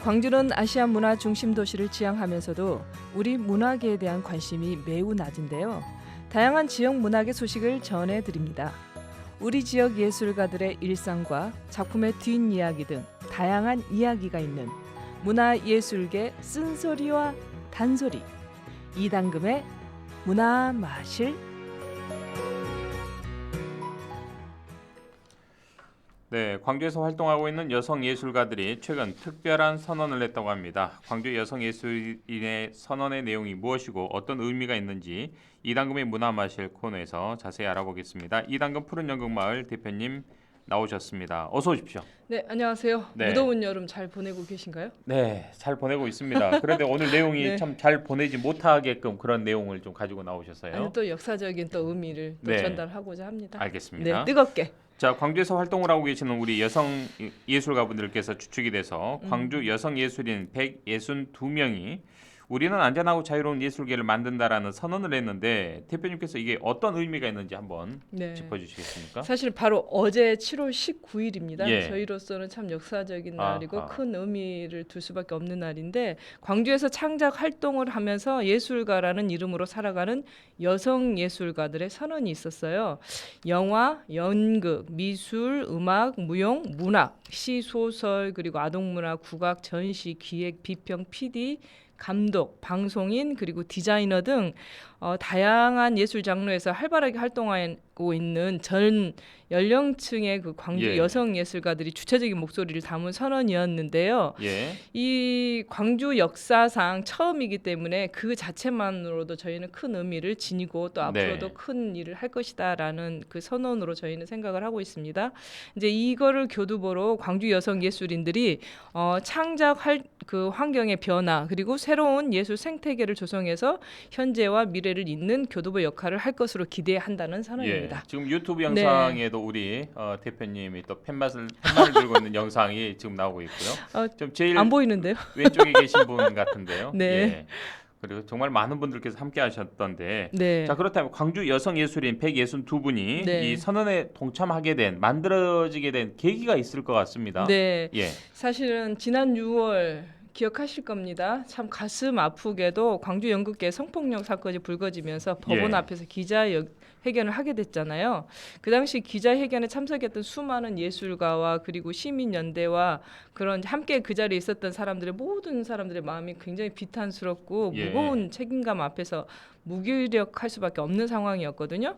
광주는 아시아 문화 중심 도시를 지향하면서도 우리 문화계에 대한 관심이 매우 낮은데요. 다양한 지역 문학의 소식을 전해드립니다. 우리 지역 예술가들의 일상과 작품의 뒷이야기 등 다양한 이야기가 있는 문화예술계 쓴소리와 단소리, 이당금의 문화마실. 네, 광주에서 활동하고 있는 여성 예술가들이 최근 특별한 선언을 했다고 합니다. 광주 여성 예술인의 선언의 내용이 무엇이고 어떤 의미가 있는지 이당금의 문화마실 코너에서 자세히 알아보겠습니다. 이당금 푸른 연극마을 대표님 나오셨습니다. 어서 오십시오. 네, 안녕하세요. 네. 무더운 여름 잘 보내고 계신가요? 네, 잘 보내고 있습니다. 그런데 오늘 내용이 네. 참 잘 보내지 못하게끔 그런 내용을 좀 가지고 나오셨어요. 아니, 또 역사적인 또 의미를 또 네. 전달하고자 합니다. 알겠습니다. 네, 뜨겁게. 자, 광주에서 활동을 하고 계시는 우리 여성 예술가분들께서 주축이 돼서 광주 여성 예술인 162명이 우리는 안전하고 자유로운 예술계를 만든다라는 선언을 했는데 대표님께서 이게 어떤 의미가 있는지 한번 네. 짚어주시겠습니까? 사실 바로 어제 7월 19일입니다. 예. 저희로서는 참 역사적인 아하. 날이고 큰 의미를 둘 수밖에 없는 날인데, 광주에서 창작 활동을 하면서 예술가라는 이름으로 살아가는 여성 예술가들의 선언이 있었어요. 영화, 연극, 미술, 음악, 무용, 문학, 시, 소설, 그리고 아동문화, 국악, 전시, 기획, 비평, PD, 감독, 방송인, 그리고 디자이너 등 다양한 예술 장르에서 활발하게 활동하고 있는 전 연령층의 그 광주 예. 여성 예술가들이 주체적인 목소리를 담은 선언이었는데요. 예. 이 광주 역사상 처음이기 때문에 그 자체만으로도 저희는 큰 의미를 지니고 또 앞으로도 네. 큰 일을 할 것이다라는 그 선언으로 저희는 생각을 하고 있습니다. 이제 이거를 교두보로 광주 여성 예술인들이 창작할 그 환경의 변화, 그리고 새로운 예술 생태계를 조성해서 현재와 미래를 잇는 교두보 역할을 할 것으로 기대한다는 선언입니다. 예. 지금 유튜브 영상에도 우리 대표님이 또 팻말을 들고 있는 영상이 지금 나오고 있고요. 좀 제일 안 보이는데요? 왼쪽에 계신 분 같은데요. 네. 예. 그리고 정말 많은 분들께서 함께 하셨던데. 네. 자, 그렇다면 광주 여성 예술인 162분이 네. 이 선언에 동참하게 된, 만들어지게 된 계기가 있을 것 같습니다. 네. 예. 사실은 지난 6월 기억하실 겁니다. 참 가슴 아프게도 광주 연극계 성폭력 사건이 불거지면서 법원 예. 앞에서 기자회견을 하게 됐잖아요. 그 당시 기자회견에 참석했던 수많은 예술가와 그리고 시민연대와 그런 함께 그 자리에 있었던 사람들의 모든 사람들의 마음이 굉장히 비탄스럽고 예. 무거운 책임감 앞에서 무기력할 수밖에 없는 상황이었거든요.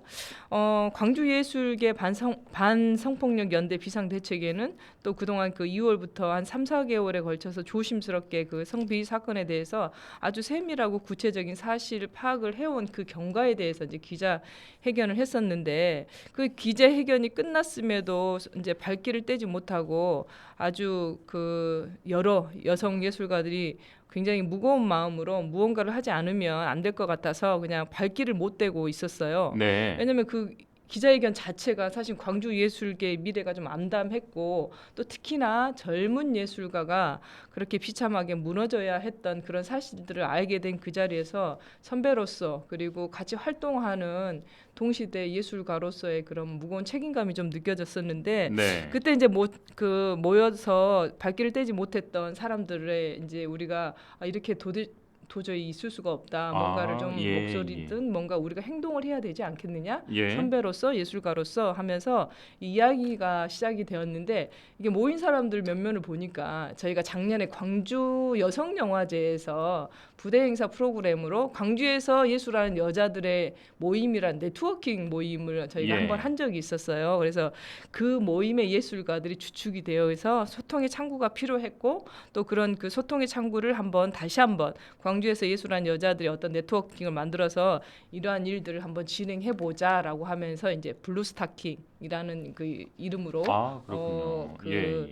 광주 예술계 반성폭력 연대 비상대책에는 또 그동안 그 2월부터 한 3, 4개월에 걸쳐서 조심스럽게 그 성비 사건에 대해서 아주 세밀하고 구체적인 사실 파악을 해온 그 경과에 대해서 이제 기자회견을 했었는데, 그 기자회견이 끝났음에도 이제 발길을 떼지 못하고 아주 그 여러 여성 예술가들이 굉장히 무거운 마음으로 무언가를 하지 않으면 안 될 것 같아서 그냥 발길을 못 떼고 있었어요. 네. 왜냐하면 그 기자회견 자체가 사실 광주 예술계의 미래가 좀 암담했고, 또 특히나 젊은 예술가가 그렇게 비참하게 무너져야 했던 그런 사실들을 알게 된 그 자리에서 선배로서 그리고 같이 활동하는 동시대 예술가로서의 그런 무거운 책임감이 좀 느껴졌었는데, 네. 그때 이제 모여서 발길을 떼지 못했던 사람들의 이제 우리가 이렇게 도저히 있을 수가 없다. 뭔가를 좀 예, 목소리든 뭔가 우리가 행동을 해야 되지 않겠느냐? 예. 선배로서 예술가로서 하면서 이 이야기가 시작이 되었는데, 이게 모인 사람들 면면을 보니까 저희가 작년에 광주 여성영화제에서 부대 행사 프로그램으로 광주에서 예술하는 여자들의 모임이란 네트워킹 모임을 저희가 예. 한번 한 적이 있었어요. 그래서 그 모임의 예술가들이 주축이 되어서 소통의 창구가 필요했고, 또 그런 그 소통의 창구를 다시 한번 광주에서 예술하는 여자들이 어떤 네트워킹을 만들어서 이러한 일들을 한번 진행해 보자라고 하면서 이제 블루스타킹이라는 그 이름으로 그렇군요. 예.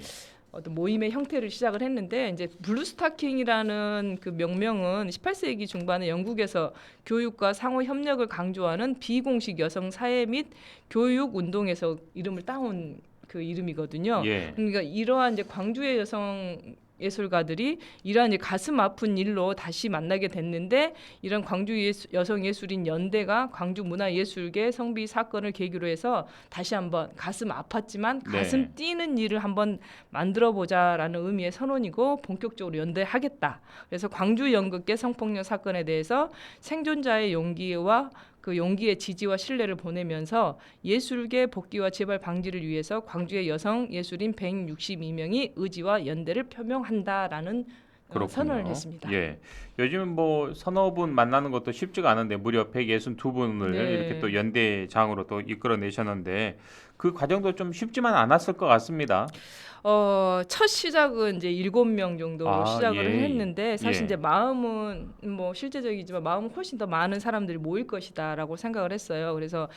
어떤 모임의 형태를 시작을 했는데, 이제 블루스타킹이라는 그 명명은 18세기 중반에 영국에서 교육과 상호 협력을 강조하는 비공식 여성 사회 및 교육 운동에서 이름을 따온 그 이름이거든요. 예. 그러니까 이러한 이제 광주의 여성 예술가들이 이러한 이제 가슴 아픈 일로 다시 만나게 됐는데, 이런 광주 여성 예술인 연대가 광주 문화예술계 성비 사건을 계기로 해서 다시 한번 가슴 아팠지만 가슴 네. 뛰는 일을 한번 만들어 보자라는 의미의 선언이고, 본격적으로 연대하겠다. 그래서 광주 연극계 성폭력 사건에 대해서 생존자의 용기와 그 용기의 지지와 신뢰를 보내면서 예술계 복귀와 재발 방지를 위해서 광주의 여성 예술인 162명이 의지와 연대를 표명한다라는 그렇군요. 선언을 했습니다. 예. 요즘 뭐 서너 분 만나는 것도 쉽지가 않은데 무려 162분을 네. 이렇게 또 연대장으로 또 이끌어내셨는데 그 과정도 좀 쉽지만 않았을 것 같습니다. 첫 시작은 이제 7명 정도로 시작을 예. 했는데, 사실 예. 이제 마음은 뭐 실제적이지만 마음은 훨씬 더 많은 사람들이 모일 것이다라고 생각을 했어요. 그래서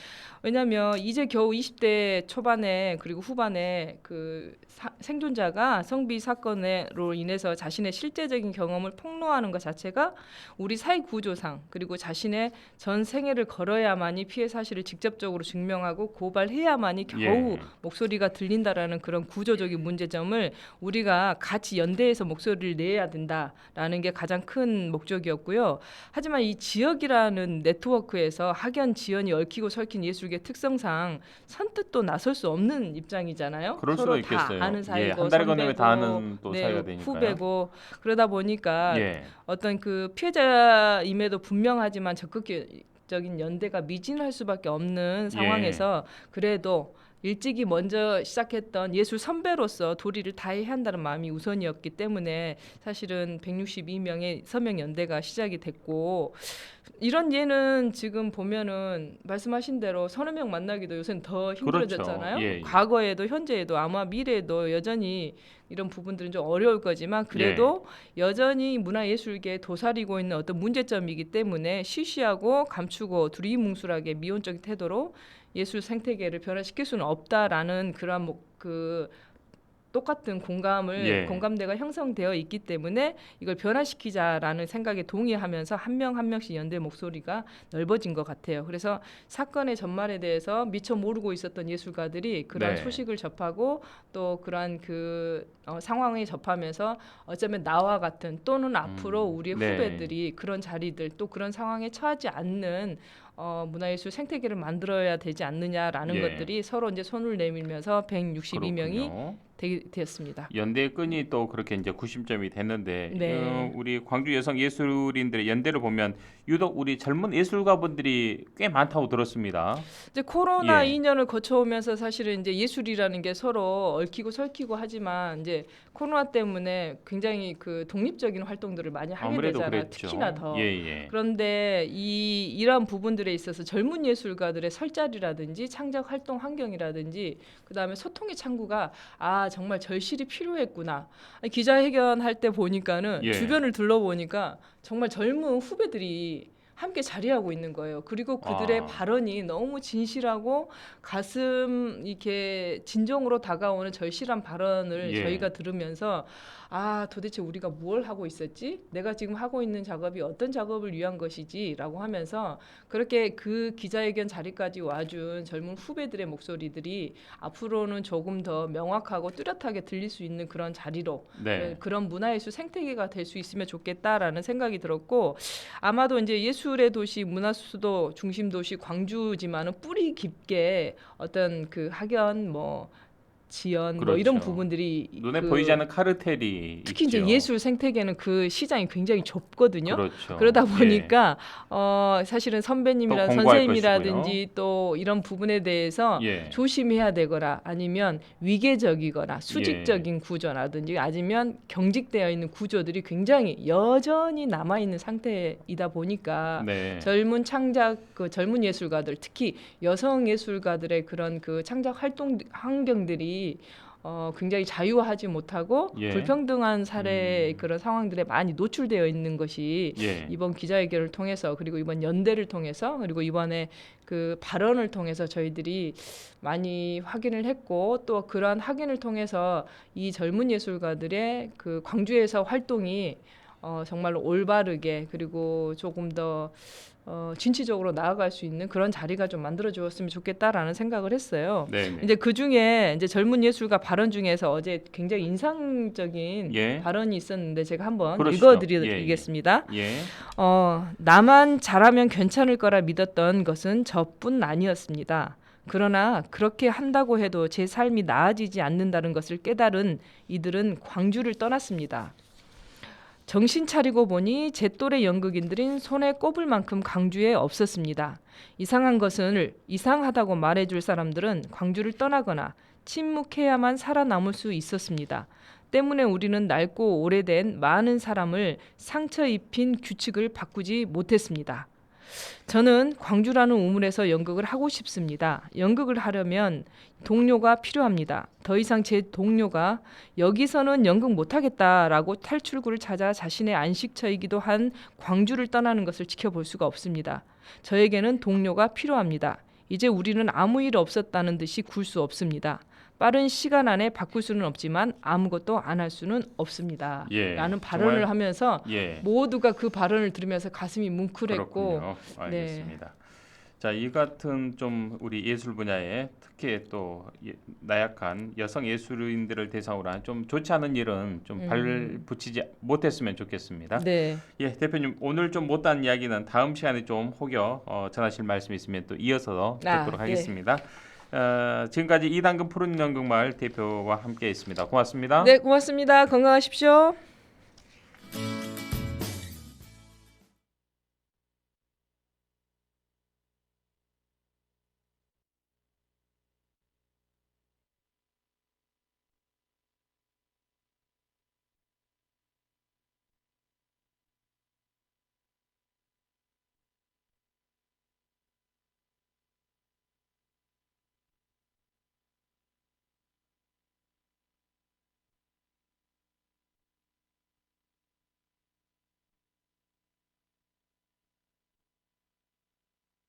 왜냐하면 이제 겨우 20대 초반에 그리고 후반에 그 생존자가 성비 사건으로 인해서 자신의 실제적인 경험을 폭로하는 것 자체가 우리 사회 구조상, 그리고 자신의 전 생애를 걸어야만이 피해 사실을 직접적으로 증명하고 고발해야만이 겨우 예. 목소리가 들린다라는 그런 구조적인 문제점을 우리가 같이 연대해서 목소리를 내야 된다라는 게 가장 큰 목적이었고요. 하지만 이 지역이라는 네트워크에서 학연 지연이 얽히고 설킨 예술계 특성상 선뜻 또 나설 수 없는 입장이잖아요. 그럴 서로 수도 다 있겠어요. 아는 예. 사이고 한 달에 건너면 다 선배고, 아는 또 사이가 되니까요. 후배고, 그러다 보니까 예. 어떤 그 피해자임에도 분명하지만 적극적인 연대가 미진할 수밖에 없는 상황에서 그래도 일찍이 먼저 시작했던 예술 선배로서 도리를 다해야 한다는 마음이 우선이었기 때문에 사실은 162명의 서명 연대가 시작이 됐고, 이런 예는 지금 보면은 말씀하신 대로 서너 명 만나기도 요새는 더 힘들어졌잖아요. 그렇죠. 예. 과거에도 현재에도 아마 미래에도 여전히 이런 부분들은 좀 어려울 거지만, 그래도 여전히 문화예술계에 도사리고 있는 어떤 문제점이기 때문에 시시하고 감추고 두리뭉술하게 미온적인 태도로 예술 생태계를 변화시킬 수는 없다라는 그런 그 똑같은 공감대가 형성되어 있기 때문에 이걸 변화시키자라는 생각에 동의하면서 한 명 한 명씩 연대 목소리가 넓어진 것 같아요. 그래서 사건의 전말에 대해서 미처 모르고 있었던 예술가들이 그런 소식을 접하고 또 그러한 상황에 접하면서 어쩌면 나와 같은 또는 앞으로 우리의 후배들이 그런 자리들 또 그런 상황에 처하지 않는 문화예술 생태계를 만들어야 되지 않느냐라는 것들이 서로 이제 손을 내밀면서 162명이 되었습니다. 연대의 끈이 또 그렇게 이제 구심점이 됐는데 네. 우리 광주 여성 예술인들의 연대를 보면 유독 우리 젊은 예술가분들이 꽤 많다고 들었습니다. 이제 코로나 2년을 거쳐오면서 사실은 이제 예술이라는 게 서로 얽히고 설키고 하지만 이제 코로나 때문에 굉장히 그 독립적인 활동들을 많이 하게 아무래도 되잖아요. 그랬죠. 특히나 더. 예. 그런데 이러한 부분들에 있어서 젊은 예술가들의 설 자리라든지 창작 활동 환경이라든지 그다음에 소통의 창구가 정말 절실히 필요했구나. 기자회견할 때 보니까는 주변을 둘러보니까 정말 젊은 후배들이 함께 자리하고 있는 거예요. 그리고 그들의 발언이 너무 진실하고 가슴 이렇게 진정으로 다가오는 절실한 발언을 저희가 들으면서 도대체 우리가 뭘 하고 있었지? 내가 지금 하고 있는 작업이 어떤 작업을 위한 것이지? 라고 하면서 그렇게 그 기자회견 자리까지 와준 젊은 후배들의 목소리들이 앞으로는 조금 더 명확하고 뚜렷하게 들릴 수 있는 그런 자리로 그런 문화예술 생태계가 될 수 있으면 좋겠다라는 생각이 들었고, 아마도 이제 예술의 도시, 문화수도 중심 도시 광주지만은 뿌리 깊게 어떤 그 학연 지연 이런 부분들이 눈에 보이지 않는 카르텔이 특히 있죠. 이제 예술 생태계는 그 시장이 굉장히 좁거든요. 그렇죠. 그러다 보니까 사실은 선배님이나 선생님이라든지 또 이런 부분에 대해서 조심해야 되거나 아니면 위계적이거나 수직적인 구조라든지 아니면 경직되어 있는 구조들이 굉장히 여전히 남아 있는 상태이다 보니까 젊은 창작 젊은 예술가들 특히 여성 예술가들의 그런 그 창작 활동 환경들이 굉장히 자유화하지 못하고 불평등한 사례의 그런 상황들에 많이 노출되어 있는 것이 이번 기자회견을 통해서 그리고 이번 연대를 통해서 그리고 이번에 그 발언을 통해서 저희들이 많이 확인을 했고, 또 그러한 확인을 통해서 이 젊은 예술가들의 그 광주에서 활동이 정말로 올바르게 그리고 조금 더 진취적으로 나아갈 수 있는 그런 자리가 좀 만들어 주었으면 좋겠다라는 생각을 했어요. 네. 이제 그 중에 이제 젊은 예술가 발언 중에서 어제 굉장히 인상적인 예. 발언이 있었는데 제가 한번 그러시죠. 읽어드리겠습니다. 예. 나만 잘하면 괜찮을 거라 믿었던 것은 저뿐 아니었습니다. 그러나 그렇게 한다고 해도 제 삶이 나아지지 않는다는 것을 깨달은 이들은 광주를 떠났습니다. 정신 차리고 보니 제 또래 연극인들인 손에 꼽을 만큼 광주에 없었습니다. 이상한 것을 이상하다고 말해줄 사람들은 광주를 떠나거나 침묵해야만 살아남을 수 있었습니다. 때문에 우리는 낡고 오래된 많은 사람을 상처 입힌 규칙을 바꾸지 못했습니다. 저는 광주라는 우물에서 연극을 하고 싶습니다. 연극을 하려면 동료가 필요합니다. 더 이상 제 동료가 여기서는 연극 못하겠다라고 탈출구를 찾아 자신의 안식처이기도 한 광주를 떠나는 것을 지켜볼 수가 없습니다. 저에게는 동료가 필요합니다. 이제 우리는 아무 일 없었다는 듯이 굴 수 없습니다. 빠른 시간 안에 바꿀 수는 없지만 아무것도 안 할 수는 없습니다. 예, 라는 발언을 정말, 하면서 예. 모두가 그 발언을 들으면서 가슴이 뭉클했고 그렇군요. 알겠습니다. 자, 이 같은 좀 우리 예술 분야에 특히 또 나약한 여성 예술인들을 대상으로 한 좀 좋지 않은 일은 좀 발붙이지 못했으면 좋겠습니다. 네. 예, 대표님 오늘 좀 못한 이야기는 다음 시간에 좀 혹여 전하실 말씀 있으면 또 이어서 듣도록 하겠습니다. 지금까지 이당금 푸른 연극마을 대표와 함께했습니다. 고맙습니다. 네, 고맙습니다. 건강하십시오.